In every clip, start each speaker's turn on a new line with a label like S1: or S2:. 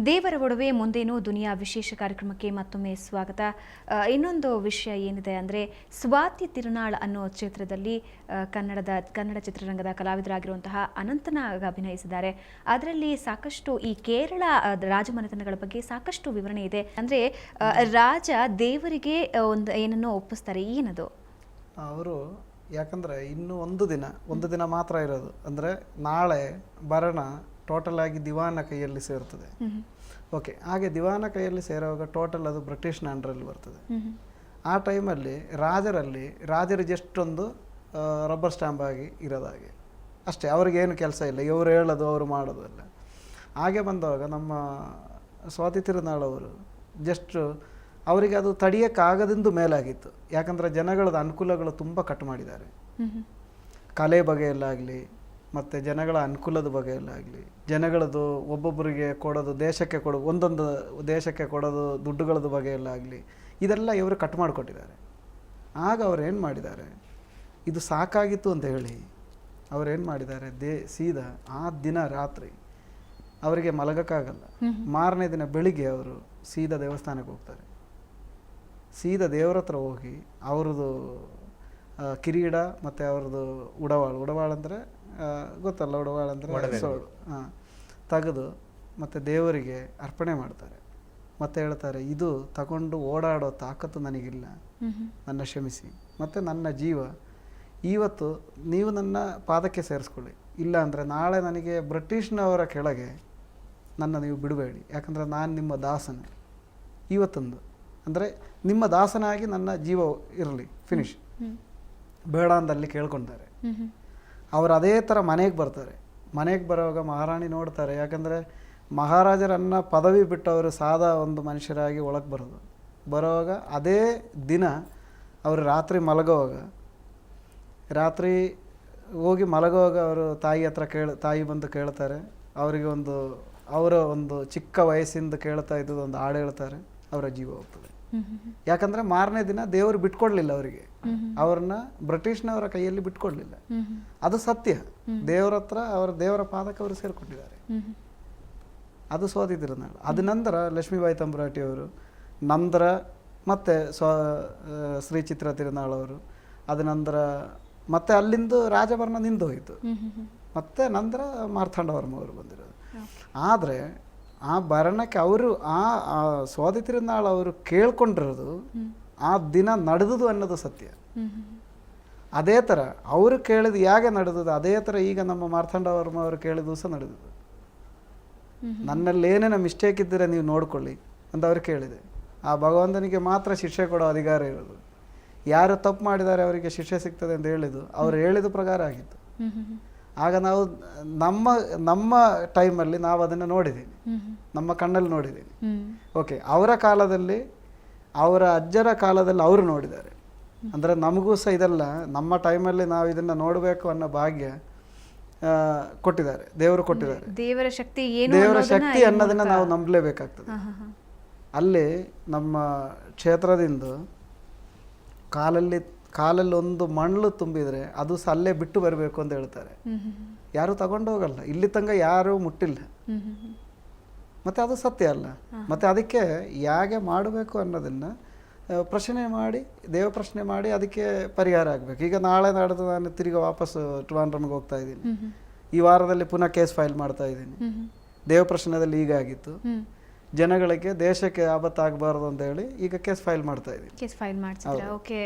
S1: ದೇವರ ಒಡವೆ ಮುಂದೇನು ದುನಿಯಾ ವಿಶೇಷ ಕಾರ್ಯಕ್ರಮಕ್ಕೆ ಮತ್ತೊಮ್ಮೆ ಸ್ವಾಗತ. ಇನ್ನೊಂದು ವಿಷಯ ಏನಿದೆ ಅಂದರೆ ಸ್ವಾತಿ ತಿರುನಾಳ್ ಅನ್ನೋ ಚಿತ್ರದಲ್ಲಿ ಕನ್ನಡ ಚಿತ್ರರಂಗದ ಕಲಾವಿದರಾಗಿರುವಂತಹ ಅನಂತನಾಗ್ ಅಭಿನಯಿಸಿದ್ದಾರೆ. ಅದರಲ್ಲಿ ಸಾಕಷ್ಟು ಈ ಕೇರಳ ರಾಜಮನೆತನಗಳ ಬಗ್ಗೆ ಸಾಕಷ್ಟು ವಿವರಣೆ ಇದೆ. ಅಂದರೆ ರಾಜ ದೇವರಿಗೆ ಒಂದು ಏನನ್ನೋ ಒಪ್ಪಿಸ್ತಾರೆ, ಏನದು?
S2: ಅವರು ಯಾಕಂದರೆ ಇನ್ನು ಒಂದು ದಿನ ಮಾತ್ರ ಇರೋದು. ಅಂದರೆ ನಾಳೆ ಭರಣ ಟೋಟಲ್ ಆಗಿ ದಿವಾನ ಕೈಯಲ್ಲಿ ಸೇರ್ತದೆ. ಓಕೆ, ಹಾಗೆ ದಿವಾನ ಕೈಯಲ್ಲಿ ಸೇರುವಾಗ ಟೋಟಲ್ ಅದು ಬ್ರಿಟಿಷ್ನ ಅಂಡರಲ್ಲಿ ಬರ್ತದೆ. ಆ ಟೈಮಲ್ಲಿ ರಾಜರು ಜಸ್ಟೊಂದು ರಬ್ಬರ್ ಸ್ಟ್ಯಾಂಪ್ ಆಗಿ ಇರೋದಾಗೆ ಅಷ್ಟೇ. ಅವ್ರಿಗೇನು ಕೆಲಸ ಇಲ್ಲ, ಇವರು ಹೇಳೋದು ಅವರು ಮಾಡೋದು ಅಲ್ಲ. ಹಾಗೆ ಬಂದವಾಗ ನಮ್ಮ ಸ್ವಾತಿ ತಿರುನಾಳ್ ಅವರು ಜಸ್ಟ್ ಅವರಿಗೆ ಅದು ತಡೆಯೋಕ್ಕಾಗದಿಂದ ಮೇಲಾಗಿತ್ತು. ಯಾಕಂದರೆ ಜನಗಳದ ಅನುಕೂಲಗಳು ತುಂಬ ಕಟ್ ಮಾಡಿದ್ದಾರೆ. ಕಲೆ ಬಗೆಯಲ್ಲಾಗಲಿ ಮತ್ತು ಜನಗಳ ಅನುಕೂಲದ ಬಗೆಯಲ್ಲಾಗಲಿ, ಜನಗಳದು ಒಬ್ಬೊಬ್ಬರಿಗೆ ಕೊಡೋದು, ದೇಶಕ್ಕೆ ಕೊಡೋದು, ಒಂದೊಂದು ದೇಶಕ್ಕೆ ಕೊಡೋದು, ದುಡ್ಡುಗಳದ್ದು ಬಗೆಯಲ್ಲಾಗಲಿ, ಇದೆಲ್ಲ ಇವರು ಕಟ್ ಮಾಡಿಕೊಟ್ಟಿದ್ದಾರೆ. ಆಗ ಅವ್ರೇನು ಮಾಡಿದ್ದಾರೆ, ಇದು ಸಾಕಾಗಿತ್ತು ಅಂತ ಹೇಳಿ ಅವರೇನು ಮಾಡಿದ್ದಾರೆ, ಸೀದಾ ಆ ದಿನ ರಾತ್ರಿ ಅವರಿಗೆ ಮಲಗೋಕ್ಕಾಗಲ್ಲ. ಮಾರನೇ ದಿನ ಬೆಳಿಗ್ಗೆ ಅವರು ಸೀದಾ ದೇವಸ್ಥಾನಕ್ಕೆ ಹೋಗ್ತಾರೆ. ಸೀದಾ ದೇವ್ರ ಹತ್ರ ಹೋಗಿ ಅವ್ರದ್ದು ಕಿರೀಟ ಮತ್ತು ಅವ್ರದ್ದು ಉಡವಾಳು ಅಂದರೆ ಗೊತ್ತಲ್ಲ, ಉಡವಾಳು ಅಂದರೆ ಸೋಳು ತೆಗೆದು ಮತ್ತು ದೇವರಿಗೆ ಅರ್ಪಣೆ ಮಾಡ್ತಾರೆ. ಮತ್ತು ಹೇಳ್ತಾರೆ, ಇದು ತಗೊಂಡು ಓಡಾಡೋ ತಾಕತ್ತು ನನಗಿಲ್ಲ, ನನ್ನ ಕ್ಷಮಿಸಿ, ಮತ್ತು ನನ್ನ ಜೀವ ಇವತ್ತು ನೀವು ನನ್ನ ಪಾದಕ್ಕೆ ಸೇರಿಸ್ಕೊಳ್ಳಿ, ಇಲ್ಲ ಅಂದರೆ ನಾಳೆ ನನಗೆ ಬ್ರಿಟಿಷ್ನವರ ಕೆಳಗೆ ನನ್ನ ನೀವು ಬಿಡಬೇಡಿ. ಯಾಕಂದರೆ ನಾನು ನಿಮ್ಮ ದಾಸನೇ ಇವತ್ತೊಂದು, ಅಂದರೆ ನಿಮ್ಮ ದಾಸನಾಗಿ ನನ್ನ ಜೀವ ಇರಲಿ, ಫಿನಿಶ್ ಬೇಡ ಅಂದಲ್ಲಿ ಕೇಳ್ಕೊತಾರೆ. ಅವರು ಅದೇ ಥರ ಮನೆಗೆ ಬರ್ತಾರೆ. ಮನೆಗೆ ಬರೋವಾಗ ಮಹಾರಾಣಿ ನೋಡ್ತಾರೆ. ಯಾಕಂದರೆ ಮಹಾರಾಜರನ್ನ ಪದವಿ ಬಿಟ್ಟವರು ಸಾದಾ ಒಂದು ಮನುಷ್ಯರಾಗಿ ಒಳಗೆ ಬರೋವಾಗ ಅದೇ ದಿನ ಅವರು ರಾತ್ರಿ ಹೋಗಿ ಮಲಗುವಾಗ ಅವರು ತಾಯಿ ಬಂದು ಕೇಳ್ತಾರೆ. ಅವರಿಗೆ ಅವರ ಒಂದು ಚಿಕ್ಕ ವಯಸ್ಸಿಂದ ಕೇಳ್ತಾ ಇದ್ದದ್ದು ಒಂದು ಹಾಡು ಹೇಳ್ತಾರೆ, ಅವರ ಜೀವ ಹೋಗ್ತದೆ. ಯಾಕಂದರೆ ಮಾರನೇ ದಿನ ದೇವರು ಬಿಟ್ಕೊಡ್ಲಿಲ್ಲ ಅವರಿಗೆ, ಅವ್ರನ್ನ ಬ್ರಿಟಿಷ್ನವರ ಕೈಯಲ್ಲಿ ಬಿಟ್ಕೊಡ್ಲಿಲ್ಲ. ಅದು ಸತ್ಯ. ದೇವರ ಹತ್ರ ದೇವರ ಪಾದಕ್ಕೆ ಅವರು ಸೇರ್ಕೊಂಡಿದ್ದಾರೆ. ಅದು ಸ್ವಾತಿ ತಿರುನಾಳ್. ಅದ ನಂತರ ಲಕ್ಷ್ಮೀಬಾಯಿ ತಂಬುರಾಟಿ ಅವರು, ನಂತರ ಮತ್ತೆ ಶ್ರೀ ಚಿತ್ರ ತಿರುನಾಳ್ ಅವರು, ಅದ ನಂತರ ಮತ್ತೆ ಅಲ್ಲಿಂದ ರಾಜಭರಣ ನಿಂದು ಹೋಯಿತು. ಮತ್ತೆ ನಂತರ ಮಾರ್ತಾಂಡವರ್ಮ ಅವರು ಬಂದಿರೋದು. ಆದರೆ ಆ ಭರಣಕ್ಕೆ ಅವರು ಆ ಸ್ವಾತಿ ತಿರುನಾಳ್ ಅವರು ಕೇಳ್ಕೊಂಡಿರೋದು ಆ ದಿನ ನಡೆದುದು ಅನ್ನೋದು ಸತ್ಯ. ಅದೇ ಥರ ಅವರು ಕೇಳಿದ ಯಾಕೆ ನಡೆದದು, ಅದೇ ಥರ ಈಗ ನಮ್ಮ ಮಾರ್ತಾಂಡವರ್ಮ ಅವರು ಕೇಳಿದ ಸಹ ನಡೆದದು. ನನ್ನಲ್ಲಿ ಏನೇನೋ ಮಿಸ್ಟೇಕ್ ಇದ್ದರೆ ನೀವು ನೋಡ್ಕೊಳ್ಳಿ ಅಂತ ಅವ್ರು ಕೇಳಿದೆ. ಆ ಭಗವಂತನಿಗೆ ಮಾತ್ರ ಶಿಕ್ಷೆ ಕೊಡೋ ಅಧಿಕಾರ ಇರೋದು. ಯಾರು ತಪ್ಪು ಮಾಡಿದ್ದಾರೆ ಅವರಿಗೆ ಶಿಕ್ಷೆ ಸಿಗ್ತದೆ ಅಂತ ಹೇಳಿದ್ದು ಅವರು ಹೇಳಿದ ಪ್ರಕಾರ ಆಗಿತ್ತು. ಆಗ ನಾವು ನಮ್ಮ ಟೈಮಲ್ಲಿ ನಾವು ಅದನ್ನು ನೋಡಿದ್ದೀವಿ, ನಮ್ಮ ಕಣ್ಣಲ್ಲಿ ನೋಡಿದ್ದೀವಿ. ಓಕೆ, ಅವರ ಕಾಲದಲ್ಲಿ, ಅವರ ಅಜ್ಜರ ಕಾಲದಲ್ಲಿ ಅವರು ನೋಡಿದ್ದಾರೆ. ಅಂದರೆ ನಮಗೂ ಸಹ ಇದೆಲ್ಲ ನಮ್ಮ ಟೈಮಲ್ಲಿ ನಾವು ಇದನ್ನು ನೋಡಬೇಕು ಅನ್ನೋ ಭಾಗ್ಯ ಕೊಟ್ಟಿದ್ದಾರೆ, ದೇವರು ಕೊಟ್ಟಿದ್ದಾರೆ.
S1: ದೇವರ ಶಕ್ತಿ
S2: ಅನ್ನೋದನ್ನು ನಾವು ನಂಬಲೇಬೇಕಾಗ್ತದೆ. ಅಲ್ಲಿ ನಮ್ಮ ಕ್ಷೇತ್ರದಿಂದ ಕಾಲಲ್ಲಿ ಒಂದು ಮಣ್ಣು ತುಂಬಿದರೆ ಅದು ಸಹ ಅಲ್ಲೇ ಬಿಟ್ಟು ಬರಬೇಕು ಅಂತ ಹೇಳ್ತಾರೆ. ಯಾರು ತಗೊಂಡು ಹೋಗಲ್ಲ, ಇಲ್ಲಿ ತನಕ ಯಾರೂ ಮುಟ್ಟಿಲ್ಲ. ಮತ್ತು ಅದು ಸತ್ಯ ಅಲ್ಲ. ಮತ್ತು ಅದಕ್ಕೆ ಹೇಗೆ ಮಾಡಬೇಕು ಅನ್ನೋದನ್ನು ದೇವ ಪ್ರಶ್ನೆ ಮಾಡಿ ಅದಕ್ಕೆ ಪರಿಹಾರ ಆಗಬೇಕು. ಈಗ ನಾಳೆ ನಾಡ್ದು ನಾನು ತಿರುಗಿ ವಾಪಸ್ ಟ್ರಿವಾಂಡ್ರಮ್ಗೆ ಹೋಗ್ತಾ ಇದ್ದೀನಿ. ಈ ವಾರದಲ್ಲಿ ಪುನಃ ಕೇಸ್ ಫೈಲ್ ಮಾಡ್ತಾ ಇದ್ದೀನಿ. ದೇವ ಪ್ರಶ್ನೆದಲ್ಲಿ ಹೀಗಾಗಿತ್ತು, ಜನಗಳಿಗೆ ದೇಶಕ್ಕೆ ಆಪತ್ತಾಗಬಾರ್ದು ಅಂತ ಹೇಳಿ ಈಗ ಕೇಸ್ ಫೈಲ್ ಮಾಡ್ತಿದ್ರೆ.
S1: ಓಕೆ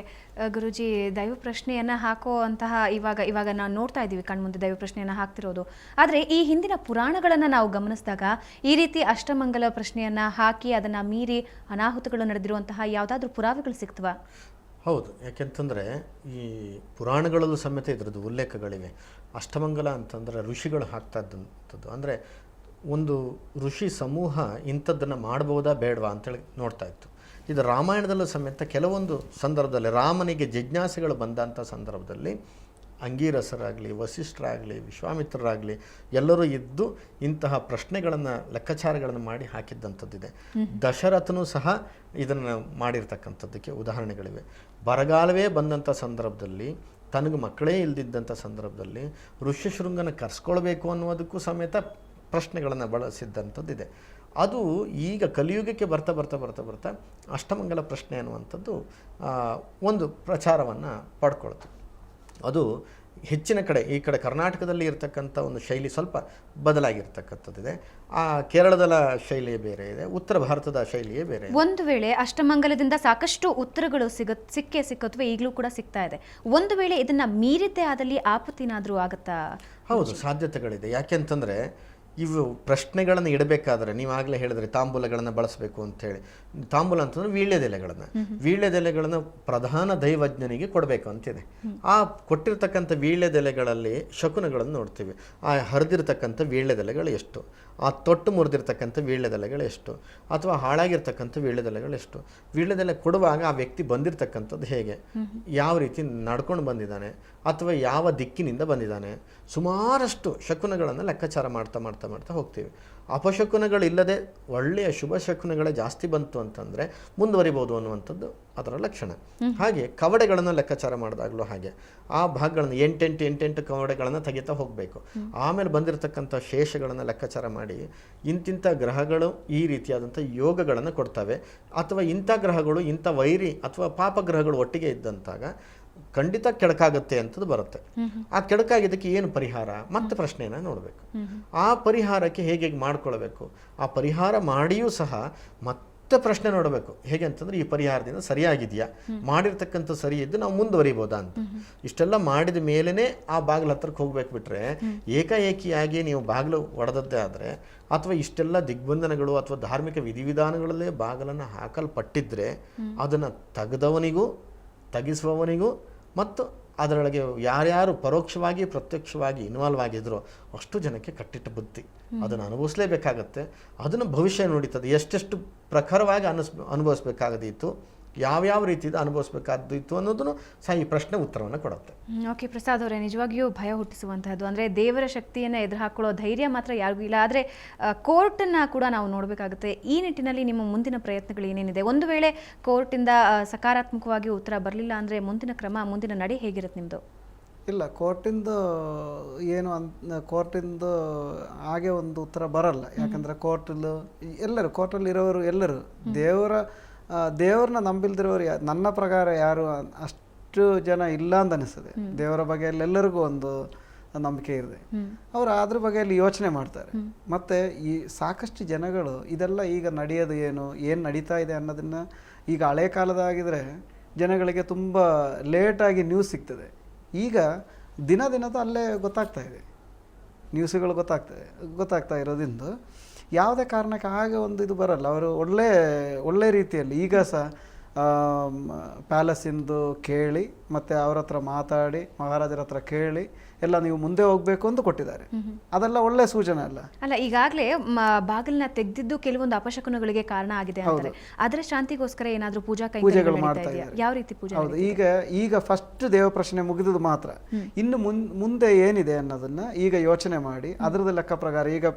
S1: ಗುರುಜಿ, ದೈವ ಪ್ರಶ್ನೆಯನ್ನು ಹಾಕುವಂತಹ ಇವಾಗ ನಾವು ನೋಡ್ತಾ ಇದ್ದೀವಿ ಕಣ್ಮುಂದೆ ದೈವ ಪ್ರಶ್ನೆಯನ್ನು ಹಾಕ್ತಿರೋದು. ಆದರೆ ಈ ಹಿಂದಿನ ಪುರಾಣಗಳನ್ನು ನಾವು ಗಮನಿಸಿದಾಗ ಈ ರೀತಿ ಅಷ್ಟಮಂಗಲ ಪ್ರಶ್ನೆಯನ್ನು ಹಾಕಿ ಅದನ್ನು ಮೀರಿ ಅನಾಹುತಗಳು ನಡೆದಿರುವಂತಹ ಯಾವುದಾದ್ರೂ ಪುರಾವೆಗಳು ಸಿಗ್ತವಾ?
S3: ಹೌದು, ಯಾಕೆಂತಂದರೆ ಈ ಪುರಾಣಗಳಲ್ಲೂ ಸಮೇತ ಇದರದ್ದು ಉಲ್ಲೇಖಗಳಿವೆ. ಅಷ್ಟಮಂಗಲ ಅಂತಂದರೆ ಋಷಿಗಳು ಹಾಕ್ತಾ ಇದ್ದಂಥದ್ದು. ಅಂದರೆ ಒಂದು ಋಷಿ ಸಮೂಹ ಇಂಥದ್ದನ್ನು ಮಾಡ್ಬೋದಾ ಬೇಡವಾ ಅಂತೇಳಿ ನೋಡ್ತಾ ಇತ್ತು. ಇದು ರಾಮಾಯಣದಲ್ಲೂ ಸಮೇತ ಕೆಲವೊಂದು ಸಂದರ್ಭದಲ್ಲಿ ರಾಮನಿಗೆ ಜಿಜ್ಞಾಸೆಗಳು ಬಂದಂಥ ಸಂದರ್ಭದಲ್ಲಿ ಅಂಗೀರಸರಾಗಲಿ, ವಸಿಷ್ಠರಾಗಲಿ, ವಿಶ್ವಾಮಿತ್ರರಾಗಲಿ ಎಲ್ಲರೂ ಇದ್ದು ಇಂತಹ ಪ್ರಶ್ನೆಗಳನ್ನು, ಲೆಕ್ಕಾಚಾರಗಳನ್ನು ಮಾಡಿ ಹಾಕಿದ್ದಂಥದ್ದಿದೆ. ದಶರಥನೂ ಸಹ ಇದನ್ನು ಮಾಡಿರ್ತಕ್ಕಂಥದ್ದಕ್ಕೆ ಉದಾಹರಣೆಗಳಿವೆ. ಬರಗಾಲವೇ ಬಂದಂಥ ಸಂದರ್ಭದಲ್ಲಿ, ತನಗೆ ಮಕ್ಕಳೇ ಇಲ್ದಿದ್ದಂಥ ಸಂದರ್ಭದಲ್ಲಿ ಋಷ್ಯಶೃಂಗನ ಕರೆಸ್ಕೊಳ್ಬೇಕು ಅನ್ನೋದಕ್ಕೂ ಸಮೇತ ಪ್ರಶ್ನೆಗಳನ್ನು ಬಳಸಿದ್ದಂಥದ್ದಿದೆ. ಅದು ಈಗ ಕಲಿಯುಗಕ್ಕೆ ಬರ್ತಾ ಬರ್ತಾ ಬರ್ತಾ ಬರ್ತಾ ಅಷ್ಟಮಂಗಲ ಪ್ರಶ್ನೆ ಅನ್ನುವಂಥದ್ದು ಒಂದು ಪ್ರಚಾರವನ್ನು ಪಡ್ಕೊಳ್ತು. ಅದು ಹೆಚ್ಚಿನ ಕಡೆ ಈ ಕಡೆ ಕರ್ನಾಟಕದಲ್ಲಿ ಇರತಕ್ಕಂಥ ಒಂದು ಶೈಲಿ ಸ್ವಲ್ಪ ಬದಲಾಗಿರ್ತಕ್ಕಂಥದ್ದಿದೆ. ಆ ಕೇರಳದ ಶೈಲಿಯೇ ಬೇರೆ ಇದೆ, ಉತ್ತರ ಭಾರತದ ಶೈಲಿಯೇ ಬೇರೆ ಇದೆ.
S1: ಒಂದು ವೇಳೆ ಅಷ್ಟಮಂಗಲದಿಂದ ಸಾಕಷ್ಟು ಉತ್ತರಗಳು ಸಿಕ್ಕತ್ವೆ ಈಗಲೂ ಕೂಡ ಸಿಗ್ತಾ ಇದೆ. ಒಂದು ವೇಳೆ ಇದನ್ನ ಮೀರಿದ್ದೇ ಆದಲ್ಲಿ ಆಪತ್ತಿನಾದ್ರೂ ಆಗುತ್ತಾ?
S3: ಹೌದು, ಸಾಧ್ಯತೆಗಳಿದೆ. ಯಾಕೆಂತಂದರೆ ಇವು ಪ್ರಶ್ನೆಗಳನ್ನು ಇಡಬೇಕಾದ್ರೆ ನೀವಾಗಲೇ ಹೇಳಿದ್ರೆ ತಾಂಬೂಲಗಳನ್ನು ಬಳಸಬೇಕು ಅಂತೇಳಿ. ತಾಂಬೂಲ ಅಂತಂದ್ರೆ ವೀಳ್ಯದೆಲೆಗಳನ್ನು ಪ್ರಧಾನ ದೈವಜ್ಞನಿಗೆ ಕೊಡಬೇಕು ಅಂತಿದೆ. ಆ ಕೊಟ್ಟಿರ್ತಕ್ಕಂಥ ವೀಳ್ಯದೆಲೆಗಳಲ್ಲಿ ಶಕುನಗಳನ್ನು ನೋಡ್ತೀವಿ. ಆ ಹರಿದಿರ್ತಕ್ಕಂಥ ವೀಳ್ಯದೆಲೆಗಳು ಎಷ್ಟು, ಆ ತೊಟ್ಟು ಮುರಿದಿರ್ತಕ್ಕಂಥ ವೀಳ್ಯದೆಲೆಗಳು ಎಷ್ಟು, ಅಥವಾ ಹಾಳಾಗಿರ್ತಕ್ಕಂಥ ವೀಳ್ಯದೆಲೆಗಳು ಎಷ್ಟು, ವೀಳ್ಯದೆಲೆ ಕೊಡುವಾಗ ಆ ವ್ಯಕ್ತಿ ಬಂದಿರತಕ್ಕಂಥದ್ದು ಹೇಗೆ, ಯಾವ ರೀತಿ ನಡ್ಕೊಂಡು ಬಂದಿದ್ದಾನೆ ಅಥವಾ ಯಾವ ದಿಕ್ಕಿನಿಂದ ಬಂದಿದ್ದಾನೆ, ಸುಮಾರಷ್ಟು ಶಕುನಗಳನ್ನು ಲೆಕ್ಕಾಚಾರ ಮಾಡ್ತಾ ಮಾಡ್ತಾ ಮಾಡ್ತಾ ಹೋಗ್ತೀವಿ. ಅಪಶಕುನಗಳಿಲ್ಲದೆ ಒಳ್ಳೆಯ ಶುಭ ಶಕುನಗಳೇ ಜಾಸ್ತಿ ಬಂತು ಅಂತಂದರೆ ಮುಂದುವರಿಬೋದು ಅನ್ನುವಂಥದ್ದು ಅದರ ಲಕ್ಷಣ. ಹಾಗೆ ಕವಡೆಗಳನ್ನು ಲೆಕ್ಕಾಚಾರ ಮಾಡಿದಾಗಲೂ ಹಾಗೆ ಆ ಭಾಗಗಳನ್ನು ಎಂಟೆಂಟು ಕವಡೆಗಳನ್ನು ತೆಗಿತಾ ಹೋಗಬೇಕು. ಆಮೇಲೆ ಬಂದಿರತಕ್ಕಂಥ ಶೇಷಗಳನ್ನು ಲೆಕ್ಕಾಚಾರ ಮಾಡಿ ಇಂತಿಂಥ ಗ್ರಹಗಳು ಈ ರೀತಿಯಾದಂಥ ಯೋಗಗಳನ್ನು ಕೊಡ್ತವೆ, ಅಥವಾ ಇಂಥ ಗ್ರಹಗಳು ಇಂಥ ವೈರಿ ಅಥವಾ ಪಾಪಗ್ರಹಗಳು ಒಟ್ಟಿಗೆ ಇದ್ದಂತಾಗ ಖಂಡಿತ ಕೆಡಕಾಗುತ್ತೆ ಅಂತದ್ದು ಬರುತ್ತೆ. ಆ ಕೆಡಕಾಗಿದ್ದಕ್ಕೆ ಏನು ಪರಿಹಾರ ಮತ್ತೆ ಪ್ರಶ್ನೆಯನ್ನು ನೋಡಬೇಕು. ಆ ಪರಿಹಾರಕ್ಕೆ ಹೇಗೆ ಮಾಡ್ಕೊಳ್ಬೇಕು, ಆ ಪರಿಹಾರ ಮಾಡಿಯೂ ಸಹ ಮತ್ತೆ ಪ್ರಶ್ನೆ ನೋಡಬೇಕು. ಹೇಗೆ ಅಂತಂದ್ರೆ ಈ ಪರಿಹಾರದಿಂದ ಸರಿಯಾಗಿದೆಯಾ, ಮಾಡಿರ್ತಕ್ಕಂಥ ಸರಿ ಇದ್ದು ನಾವು ಮುಂದುವರಿಬೋದಾ ಅಂತ. ಇಷ್ಟೆಲ್ಲ ಮಾಡಿದ ಮೇಲೇ ಆ ಬಾಗಿಲು ಹತ್ರಕ್ಕೆ ಹೋಗ್ಬೇಕು. ಬಿಟ್ರೆ ಏಕಾಏಕಿಯಾಗಿ ನೀವು ಬಾಗಿಲು ಒಡೆದದ್ದೇ ಆದರೆ, ಅಥವಾ ಇಷ್ಟೆಲ್ಲ ದಿಗ್ಬಂಧನಗಳು ಅಥವಾ ಧಾರ್ಮಿಕ ವಿಧಿವಿಧಾನಗಳಲ್ಲೇ ಬಾಗಿಲನ್ನು ಹಾಕಲ್ಪಟ್ಟಿದ್ರೆ ಅದನ್ನು ತೆಗೆದವನಿಗೂ ತೆಗಿಸುವವನಿಗೂ ಮತ್ತು ಅದರೊಳಗೆ ಯಾರ್ಯಾರು ಪರೋಕ್ಷವಾಗಿ ಪ್ರತ್ಯಕ್ಷವಾಗಿ ಇನ್ವಾಲ್ವ್ ಆಗಿದ್ರು ಅಷ್ಟು ಜನಕ್ಕೆ ಕಟ್ಟಿಟ್ಟ ಬುದ್ಧಿ, ಅದನ್ನು ಅನುಭವಿಸಲೇಬೇಕಾಗತ್ತೆ. ಅದನ್ನು ಭವಿಷ್ಯ ನುಡಿತದೆ. ಎಷ್ಟೆಷ್ಟು ಪ್ರಖರವಾಗಿ ಅನುಭವಿಸ್ಬೇಕಾಗದಿತ್ತು, ಯಾವ್ಯಾವ ರೀತಿಯಿಂದ ಅನುಭವಿಸ್ಬೇಕಾದಿತ್ತು ಅನ್ನೋದನ್ನು ಸಹ ಈ ಪ್ರಶ್ನೆ ಉತ್ತರವನ್ನು ಕೊಡುತ್ತೆ.
S1: ಓಕೆ ಪ್ರಸಾದ್ ಅವರೇ, ನಿಜವಾಗಿಯೂ ಭಯ ಹುಟ್ಟಿಸುವಂತಹದ್ದು. ಅಂದರೆ ದೇವರ ಶಕ್ತಿಯನ್ನು ಎದುರು ಹಾಕೊಳ್ಳೋ ಧೈರ್ಯ ಮಾತ್ರ ಯಾರಿಗೂ ಇಲ್ಲ. ಆದರೆ ಕೋರ್ಟನ್ನು ಕೂಡ ನಾವು ನೋಡಬೇಕಾಗುತ್ತೆ. ಈ ನಿಟ್ಟಿನಲ್ಲಿ ನಿಮ್ಮ ಮುಂದಿನ ಪ್ರಯತ್ನಗಳು ಏನೇನಿದೆ? ಒಂದು ವೇಳೆ ಕೋರ್ಟಿಂದ ಸಕಾರಾತ್ಮಕವಾಗಿ ಉತ್ತರ ಬರಲಿಲ್ಲ ಅಂದರೆ ಮುಂದಿನ ಕ್ರಮ, ಮುಂದಿನ ನಡೆ ಹೇಗಿರುತ್ತೆ ನಿಮ್ಮದು?
S2: ಇಲ್ಲ, ಕೋರ್ಟಿಂದು ಹಾಗೆ ಒಂದು ಉತ್ತರ ಬರಲ್ಲ. ಯಾಕಂದರೆ ಕೋರ್ಟಲ್ಲಿ ಇರೋರು ಎಲ್ಲರೂ ದೇವ್ರನ್ನ ನಂಬಿಲ್ದಿರೋರು ನನ್ನ ಪ್ರಕಾರ ಯಾರು ಅಷ್ಟು ಜನ ಇಲ್ಲ ಅಂತ ಅನಿಸ್ತದೆ. ದೇವರ ಬಗೆಯಲ್ಲಿ ಎಲ್ಲರಿಗೂ ಒಂದು ನಂಬಿಕೆ ಇದೆ. ಅವರು ಅದ್ರ ಬಗೆಯಲ್ಲಿ ಯೋಚನೆ ಮಾಡ್ತಾರೆ. ಮತ್ತು ಈ ಸಾಕಷ್ಟು ಜನಗಳು ಇದೆಲ್ಲ ಈಗ ನಡೆಯೋದು ಏನು ನಡೀತಾ ಇದೆ ಅನ್ನೋದನ್ನ ಈಗ ಹಳೆ ಕಾಲದಾಗಿದ್ರೆ ಜನಗಳಿಗೆ ತುಂಬ ಲೇಟಾಗಿ ನ್ಯೂಸ್ ಸಿಗ್ತದೆ. ಈಗ ದಿನದ ಅಲ್ಲೇ ಗೊತ್ತಾಗ್ತಾ ಇದೆ, ನ್ಯೂಸ್ಗಳು ಗೊತ್ತಾಗ್ತಾ ಇರೋದ್ರಿಂದ ಯಾವುದೇ ಕಾರಣಕ್ಕೆ ಹಾಗೆ ಒಂದು ಇದು ಬರಲ್ಲ. ಅವರು ಒಳ್ಳೆ ರೀತಿಯಲ್ಲಿ ಈಗ ಸಹ ಪ್ಯಾಲೇಸಿಂದು ಕೇಳಿ ಮತ್ತು ಅವ್ರ ಹತ್ರ ಮಾತಾಡಿ ಮಹಾರಾಜರ ಹತ್ರ ಕೇಳಿ ಎಲ್ಲ ನೀವು ಮುಂದೆ ಹೋಗಬೇಕು ಅಂತ ಕೊಟ್ಟಿದ್ದಾರೆ. ಅದೆಲ್ಲ ಒಳ್ಳೆ ಸೂಚನೆ ಅಲ್ಲ.
S1: ಈಗಾಗಲೇ ಬಾಗಿಲನ್ನ ತೆಗೆದಿದ್ದು ಕೆಲವೊಂದು ಅಪಶಕುನಗಳಿಗೆ ಕಾರಣ ಆಗಿದೆ ಅಂತಾರೆ. ಅದರ ಶಾಂತಿಗೋಸ್ಕರ ಏನಾದರೂ ಪೂಜೆಗಳು ಮಾಡ್ತಾ ಇದ್ದಾರೆ? ಯಾವ ರೀತಿ ಪೂಜೆ?
S2: ಹೌದು, ಈಗ ಫಸ್ಟ್ ದೇವ ಪ್ರಶ್ನೆ ಮುಗಿದದ್ದು ಮಾತ್ರ. ಇನ್ನು ಮುಂದೆ ಏನಿದೆ ಅನ್ನೋದನ್ನ ಈಗ ಯೋಚನೆ ಮಾಡಿ ಅದರದ ಲೆಕ್ಕ ಪ್ರಕಾರ ಈಗ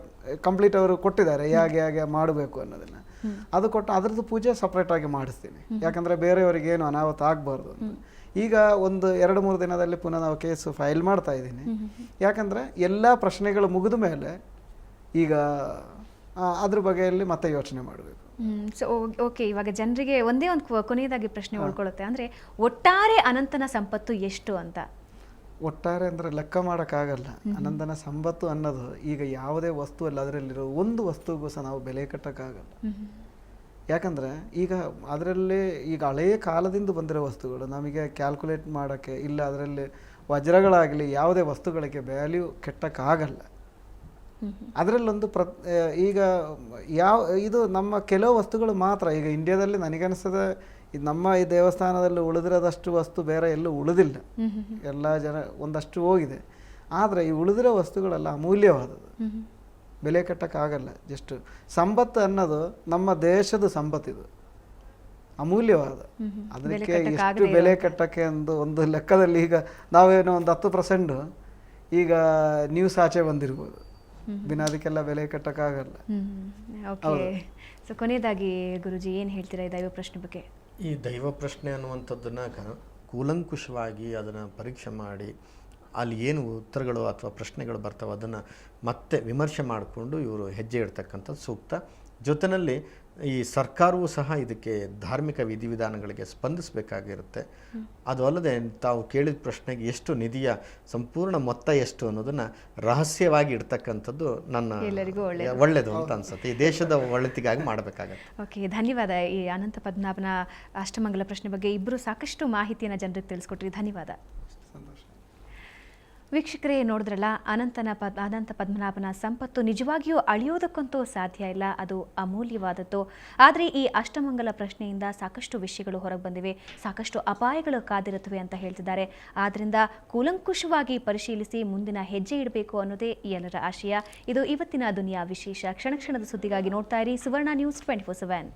S2: ಕಂಪ್ಲೀಟ್ ಅವರು ಕೊಟ್ಟಿದ್ದಾರೆ ಹೇಗೆ ಮಾಡಬೇಕು ಅನ್ನೋದನ್ನ. ಅದು ಕೊಟ್ಟು ಅದರದ್ದು ಪೂಜೆ ಸಪ್ರೇಟ್ ಆಗಿ ಮಾಡಿಸ್ತೀನಿ. ಯಾಕಂದ್ರೆ ಬೇರೆಯವರಿಗೆ ಏನು ಅನಾಹುತ ಆಗಬಾರ್ದು ಅಂತ. ಈಗ ಒಂದು 2-3 ದಿನದಲ್ಲಿ ಪುನಃ ನಾವು ಕೇಸು ಫೈಲ್ ಮಾಡ್ತಾ ಇದ್ದೀನಿ. ಯಾಕಂದರೆ ಎಲ್ಲ ಪ್ರಶ್ನೆಗಳು ಮುಗಿದ ಮೇಲೆ ಈಗ ಅದ್ರ ಬಗೆಯಲ್ಲಿ ಮತ್ತೆ ಯೋಚನೆ ಮಾಡಬೇಕು.
S1: ಸೊ ಓಕೆ, ಇವಾಗ ಜನರಿಗೆ ಒಂದೇ ಒಂದು ಕೊನೆಯದಾಗಿ ಪ್ರಶ್ನೆ ಉಳ್ಕೊಳ್ಳುತ್ತೆ. ಅಂದರೆ ಒಟ್ಟಾರೆ ಅನಂತನ ಸಂಪತ್ತು ಎಷ್ಟು ಅಂತ?
S2: ಒಟ್ಟಾರೆ ಅಂದರೆ ಲೆಕ್ಕ ಮಾಡೋಕ್ಕಾಗಲ್ಲ. ಅನಂತನ ಸಂಪತ್ತು ಅನ್ನೋದು ಈಗ ಯಾವುದೇ ವಸ್ತು ಅಲ್ಲ, ಅದರಲ್ಲಿರೋ ಒಂದು ವಸ್ತುಗೂ ಸಹ ನಾವು ಬೆಲೆ ಕಟ್ಟೋಕ್ಕಾಗಲ್ಲ. ಯಾಕಂದರೆ ಈಗ ಅದರಲ್ಲಿ ಈಗ ಹಳೆಯ ಕಾಲದಿಂದ ಬಂದಿರೋ ವಸ್ತುಗಳು ನಮಗೆ ಕ್ಯಾಲ್ಕುಲೇಟ್ ಮಾಡೋಕ್ಕೆ ಇಲ್ಲ. ಅದರಲ್ಲಿ ವಜ್ರಗಳಾಗಲಿ ಯಾವುದೇ ವಸ್ತುಗಳಿಗೆ ವ್ಯಾಲ್ಯೂ ಕೆಟ್ಟಕ್ಕಾಗಲ್ಲ. ಅದರಲ್ಲೊಂದು ಈಗ ಇದು ನಮ್ಮ ಕೆಲವು ವಸ್ತುಗಳು ಮಾತ್ರ. ಈಗ ಇಂಡಿಯಾದಲ್ಲಿ ನನಗನ್ನಿಸ್ತದೆ ನಮ್ಮ ಈ ದೇವಸ್ಥಾನದಲ್ಲಿ ಉಳಿದಿರೋದಷ್ಟು ವಸ್ತು ಬೇರೆ ಎಲ್ಲೂ ಉಳಿದಿಲ್ಲ. ಎಲ್ಲ ಜನ ಒಂದಷ್ಟು ಹೋಗಿದೆ. ಆದರೆ ಈ ಉಳಿದಿರೋ ವಸ್ತುಗಳೆಲ್ಲ ಅಮೂಲ್ಯವಾದದ್ದು, ಬೆಲೆ ಕಟ್ಟಕ್ಕಾಗಲ್ಲ. ಜಸ್ಟ್ ಸಂಪತ್ತು ಅನ್ನೋದು ನಮ್ಮ ದೇಶದ ಸಂಪತ್ತಿದು, ಅಮೂಲ್ಯವಾದ. ಅದಕ್ಕೆ ಎಷ್ಟು ಬೆಲೆ ಕಟ್ಟಕ್ಕೆ ಒಂದು ಲೆಕ್ಕದಲ್ಲಿ ಈಗ ನಾವೇನೋ ಒಂದು 10% ಈಗ ನ್ಯೂಸ್ ಆಚೆ ಬಂದಿರ್ಬೋದು. ಅದಕ್ಕೆಲ್ಲ ಬೆಲೆ ಕಟ್ಟಕ್ಕಾಗಲ್ಲ.
S1: ಸೊ ಕೊನೆಯದಾಗಿ ಗುರುಜಿ ಏನು ಹೇಳ್ತೀರಾ ಈ ದೈವ ಪ್ರಶ್ನೆ ಬಗ್ಗೆ?
S3: ಈ ದೈವ ಪ್ರಶ್ನೆ ಅನ್ನುವಂಥದ್ದನ್ನು ಕೂಲಂಕುಷವಾಗಿ ಅದನ್ನು ಪರೀಕ್ಷೆ ಮಾಡಿ ಅಲ್ಲಿ ಏನು ಉತ್ತರಗಳು ಅಥವಾ ಪ್ರಶ್ನೆಗಳು ಬರ್ತಾವೆ ಅದನ್ನು ಮತ್ತೆ ವಿಮರ್ಶೆ ಮಾಡಿಕೊಂಡು ಇವರು ಹೆಜ್ಜೆ ಇಡ್ತಕ್ಕಂಥದ್ದು ಸೂಕ್ತ. ಜೊತೆಯಲ್ಲಿ ಈ ಸರ್ಕಾರವೂ ಸಹ ಇದಕ್ಕೆ ಧಾರ್ಮಿಕ ವಿಧಿವಿಧಾನಗಳಿಗೆ ಸ್ಪಂದಿಸಬೇಕಾಗಿರುತ್ತೆ. ಅದು ಅಲ್ಲದೆ ತಾವು ಕೇಳಿದ ಪ್ರಶ್ನೆಗೆ ಎಷ್ಟು ನಿಧಿಯ ಸಂಪೂರ್ಣ ಮೊತ್ತ ಎಷ್ಟು ಅನ್ನೋದನ್ನು ರಹಸ್ಯವಾಗಿ ಇಡ್ತಕ್ಕಂಥದ್ದು ನನ್ನ ಒಳ್ಳೆಯದು ಅಂತ ಅನ್ಸುತ್ತೆ. ಈ ದೇಶದ ಒಳಿತಿಗಾಗಿ ಮಾಡಬೇಕಾಗತ್ತೆ.
S1: ಓಕೆ, ಧನ್ಯವಾದ. ಈ ಅನಂತ ಪದ್ಮನಾಭನ ಅಷ್ಟಮಂಗಲ ಪ್ರಶ್ನೆ ಬಗ್ಗೆ ಇಬ್ಬರು ಸಾಕಷ್ಟು ಮಾಹಿತಿಯನ್ನು ಜನರಿಗೆ ತಿಳಿಸ್ಕೊಟ್ರಿ. ಧನ್ಯವಾದ.
S2: ಸಂತೋಷ.
S1: ವೀಕ್ಷಕರೇ, ನೋಡಿದ್ರಲ್ಲ, ಅನಂತ ಪದ್ಮನಾಭನ ಸಂಪತ್ತು ನಿಜವಾಗಿಯೂ ಅಳಿಯೋದಕ್ಕಂತೂ ಸಾಧ್ಯ ಇಲ್ಲ, ಅದು ಅಮೂಲ್ಯವಾದದ್ದು. ಆದರೆ ಈ ಅಷ್ಟಮಂಗಲ ಪ್ರಶ್ನೆಯಿಂದ ಸಾಕಷ್ಟು ವಿಷಯಗಳು ಹೊರಗೆ ಬಂದಿವೆ, ಸಾಕಷ್ಟು ಅಪಾಯಗಳು ಕಾದಿರುತ್ತವೆ ಅಂತ ಹೇಳ್ತಿದ್ದಾರೆ. ಆದ್ದರಿಂದ ಕೂಲಂಕುಷವಾಗಿ ಪರಿಶೀಲಿಸಿ ಮುಂದಿನ ಹೆಜ್ಜೆ ಇಡಬೇಕು ಅನ್ನೋದೇ ಎಲ್ಲರ ಆಶಯ. ಇದು ಇವತ್ತಿನ ದುನಿಯಾ ವಿಶೇಷ. ಕ್ಷಣ ಕ್ಷಣದ ಸುದ್ದಿಗಾಗಿ ನೋಡ್ತಾ ಇರಿ ಸುವರ್ಣ ನ್ಯೂಸ್ 24/7.